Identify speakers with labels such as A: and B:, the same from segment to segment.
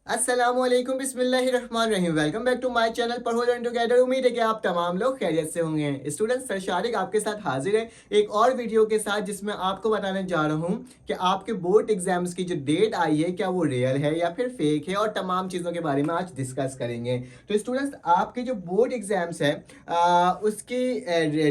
A: अस्सलामुअलैकुम बिस्मिल्लाहिर्रहमानिर्रहीम। Welcome back to my channel पढ़ो लर्न टुगेदर। उम्मीद है कि आप तमाम लोग खैरियत से होंगे। स्टूडेंट सरशारिक आपके साथ हाजिर है एक और वीडियो के साथ, जिसमें आपको बताने जा रहा हूं कि आपके बोर्ड एग्जाम्स की जो डेट आई है क्या वो रियल है या फिर फेक है, और तमाम चीज़ों के बारे में आज डिस्कस करेंगे। तो स्टूडेंट्स, आपके जो बोर्ड एग्जाम्स है उसकी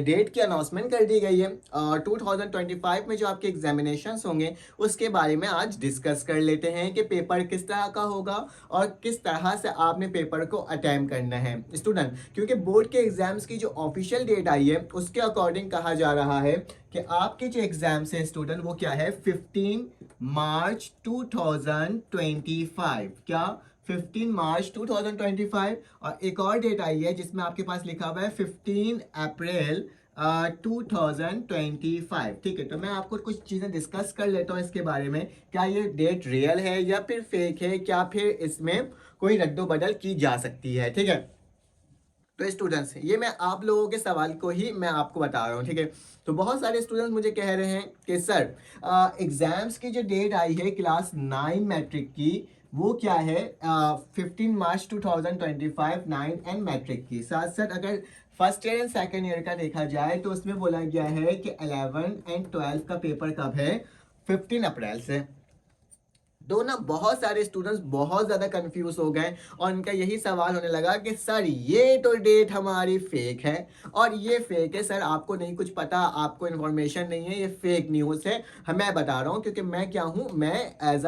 A: डेट की अनाउंसमेंट कर दी गई है और 2025 में जो आपके एग्जामिनेशंस होंगे उसके बारे में आज डिस्कस कर लेते हैं कि पेपर किस तरह का होगा और किस तरह से आपने पेपर को अटेम्प्ट करना है स्टूडेंट। क्योंकि बोर्ड के एग्जाम्स की जो ऑफिशियल डेट आई है उसके अकॉर्डिंग कहा जा रहा है कि आपके जो एग्जाम्स हैं स्टूडेंट वो क्या है, 15 मार्च 2025। क्या 15 मार्च 2025। और एक और डेट आई है जिसमें आपके पास लिखा हुआ है 15 अप्रैल 2025। ठीक है, तो मैं आपको कुछ चीज़ें डिस्कस कर लेता हूँ इसके बारे में। क्या ये डेट रियल है या फिर फेक है, क्या फिर इसमें कोई रद्दोबदल की जा सकती है। ठीक है, तो स्टूडेंट्स, ये मैं आप लोगों के सवाल को ही मैं आपको बता रहा हूँ। ठीक है, तो बहुत सारे स्टूडेंट्स मुझे कह रहे हैं कि सर एग्जाम्स की जो डेट आई है क्लास 9 मैट्रिक की वो क्या है, 15 मार्च 2025, 9 एंड मैट्रिक की। साथ साथ अगर first year and second year का देखा जाए तो उसमें बोला गया है कि 11 एंड 12 का पेपर कब है, 15 अप्रैल से। तो ना बहुत सारे स्टूडेंट्स बहुत ज़्यादा कंफ्यूज हो गए और उनका यही सवाल होने लगा कि सर ये तो डेट हमारी फेक है और ये फेक है सर, आपको नहीं कुछ पता, आपको इन्फॉर्मेशन नहीं है, ये फेक न्यूज़ है। मैं बता रहा हूँ क्योंकि मैं क्या हूँ, मैं एज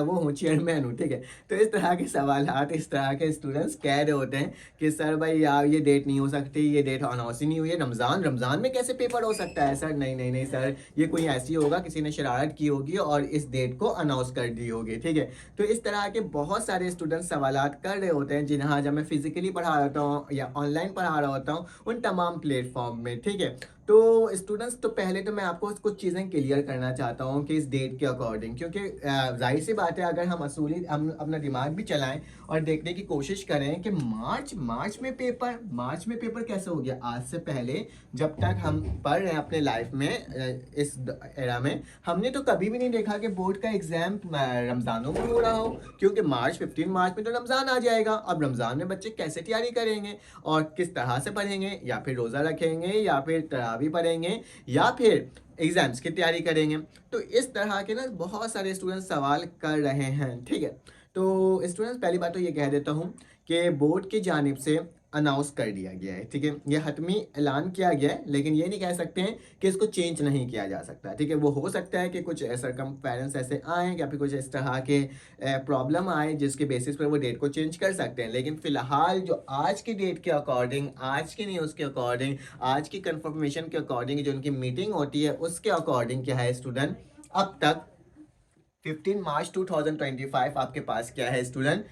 A: वो हूँ, चेयरमैन हूँ। ठीक है, तो इस तरह के सवाल इस तरह के स्टूडेंट्स कह रहे होते हैं कि सर भाई यार ये डेट नहीं हो सकती, ये डेट अनाउंस ही नहीं हुई है। रमज़ान रमज़ान में कैसे पेपर हो सकता है सर? नहीं नहीं नहीं सर, ये कोई ऐसी होगा, किसी ने शरारत की होगी और इस डेट को अनाउंस कर दी होगी। ठीक है, तो इस तरह के बहुत सारे स्टूडेंट सवालात कर रहे होते हैं जिन्हें जब मैं फिजिकली पढ़ा रहा होता हूँ या ऑनलाइन पढ़ा रहा होता हूँ उन तमाम प्लेटफॉर्म में। ठीक है, तो स्टूडेंट्स, तो पहले तो मैं आपको कुछ चीज़ें क्लियर करना चाहता हूँ कि इस डेट के अकॉर्डिंग, क्योंकि जाहिर सी बात है अगर हम अपना दिमाग भी चलाएं और देखने की कोशिश करें कि मार्च में पेपर कैसे हो गया। आज से पहले जब तक हम पढ़ रहे हैं अपने लाइफ में, इस एरा में हमने तो कभी भी नहीं देखा कि बोर्ड का एग्जाम रमजानों में हो रहा हो, क्योंकि 15 मार्च में तो रमजान आ जाएगा। अब रमजान में बच्चे कैसे तैयारी करेंगे और किस तरह से पढ़ेंगे, या फिर रोज़ा रखेंगे या फिर तरावी पढ़ेंगे या फिर एग्जाम्स की तैयारी करेंगे। तो इस तरह के ना बहुत सारे स्टूडेंट्स सवाल कर रहे हैं। ठीक है, तो स्टूडेंट्स, पहली बात तो ये कह देता हूँ कि बोर्ड की जानिब से अनाउंस कर दिया गया है। ठीक है, ये हतमी ऐलान किया गया है, लेकिन ये नहीं कह सकते हैं कि इसको चेंज नहीं किया जा सकता। ठीक है, वो हो सकता है कि कुछ सरकमफेरेंस ऐसे आए या फिर कुछ इस तरह के प्रॉब्लम आए जिसके बेसिस पर वो डेट को चेंज कर सकते हैं। लेकिन फिलहाल जो आज की डेट के अकॉर्डिंग, आज की न्यूज़ के अकॉर्डिंग, आज की कंफर्मेशन के अकॉर्डिंग, जो उनकी मीटिंग होती है उसके अकॉर्डिंग क्या है स्टूडेंट, अब तक 15 मार्च 2025 आपके पास क्या है स्टूडेंट,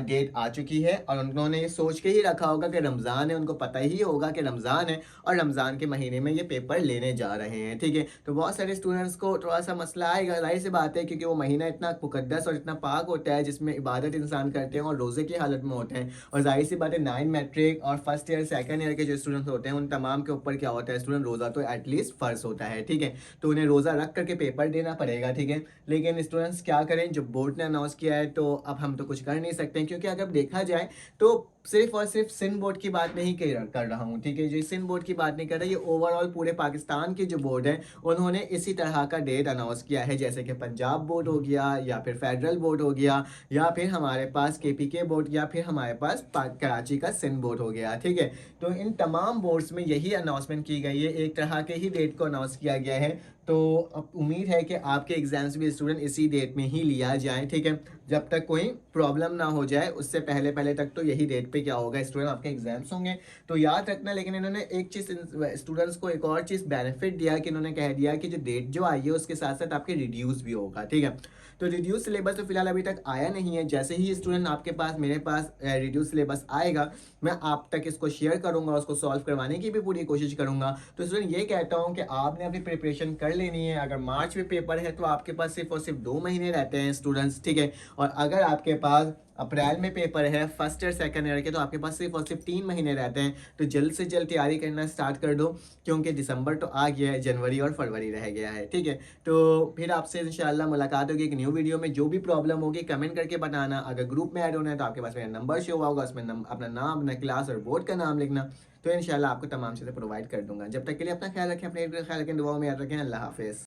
A: डेट आ चुकी है। और उन्होंने ये सोच के ही रखा होगा कि रमज़ान है, उनको पता ही होगा कि रमज़ान है और रमज़ान के महीने में ये पेपर लेने जा रहे हैं। ठीक है, तो बहुत सारे स्टूडेंट्स को थोड़ा सा मसला आएगा, जाहिर सी बात है, क्योंकि वो महीना इतना मुकद्दस और इतना पाक होता है जिसमें इबादत इंसान करते हैं और रोज़े की हालत में होते हैं। और जाहिर सी बात है 9 मैट्रिक और फर्स्ट ईयर सेकेंड ईयर के जो स्टूडेंट्स होते हैं उन तमाम के ऊपर क्या होता है स्टूडेंट, रोज़ा तो एटलीस्ट फ़र्ज होता है। ठीक है, तो उन्हें रोज़ा रख करके पेपर देना पड़ेगा। ठीक है, लेकिन स्टूडेंट्स क्या करें, जो बोर्ड ने अनाउंस किया है तो अब हम तो कुछ कर नहीं सकते हैं, क्योंकि अगर देखा जाए तो सिर्फ और सिर्फ सिंध बोर्ड की बात नहीं कर रहा हूँ। ठीक है, जो सिंध बोर्ड की बात नहीं कर रहा, ये ओवरऑल पूरे पाकिस्तान के जो बोर्ड है उन्होंने इसी तरह का डेट अनाउंस किया है, जैसे कि पंजाब बोर्ड हो गया या फिर फेडरल बोर्ड हो गया या फिर हमारे पास केपीके बोर्ड या फिर हमारे पास कराची का सिंध बोर्ड हो गया। ठीक है, तो इन तमाम बोर्ड्स में यही अनाउंसमेंट की गई है, एक तरह के ही डेट को अनाउंस किया गया है। तो अब उम्मीद है कि आपके एग्जाम्स भी स्टूडेंट इसी डेट में ही लिया जाए। ठीक है, जब तक कोई प्रॉब्लम ना हो जाए उससे पहले पहले तक तो यही डेट पे क्या होगा स्टूडेंट, आपके एग्जाम्स होंगे। तो याद रखना, लेकिन इन्होंने एक चीज़ स्टूडेंट्स को एक और चीज़ बेनिफिट दिया कि इन्होंने कह दिया कि जो डेट जो आई है उसके साथ साथ आपके रिड्यूस भी होगा। ठीक है, तो रिड्यूस सिलेबस तो फिलहाल अभी तक आया नहीं है। जैसे ही स्टूडेंट आपके पास, मेरे पास रिड्यूस सिलेबस आएगा मैं आप तक इसको शेयर करूंगा, उसको सॉल्व करवाने की भी पूरी कोशिश करूंगा। तो स्टूडेंट, ये कहता हूँ कि आपने अपनी प्रिपरेशन कर लेनी है। अगर मार्च में पेपर है तो आपके पास सिर्फ और सिर्फ 2 महीने रहते हैं स्टूडेंट्स। ठीक है, और अगर आपके पास अप्रैल में पेपर है फर्स्ट ईयर सेकंड ईयर के, तो आपके पास सिर्फ और सिर्फ 3 महीने रहते हैं। तो जल्द से जल्द तैयारी करना स्टार्ट कर दो, क्योंकि दिसंबर तो आ गया है, जनवरी और फरवरी रह गया है। ठीक है, तो फिर आपसे इंशाल्लाह मुलाकात होगी एक न्यू वीडियो में। जो भी प्रॉब्लम होगी कमेंट करके बताना। अगर ग्रुप में ऐड होना है तो आपके पास मेरा नंबर शो होगा, उसमें अपना नाम, अपना क्लास और बोर्ड का नाम लिखना, तो इंशाल्लाह आपको तमाम चीज़ें प्रोवाइड कर दूंगा। जब तक के लिए अपना ख्याल रखें, अपने ख्याल रखें, दुआओं में याद रखें। अल्लाह हाफिज़।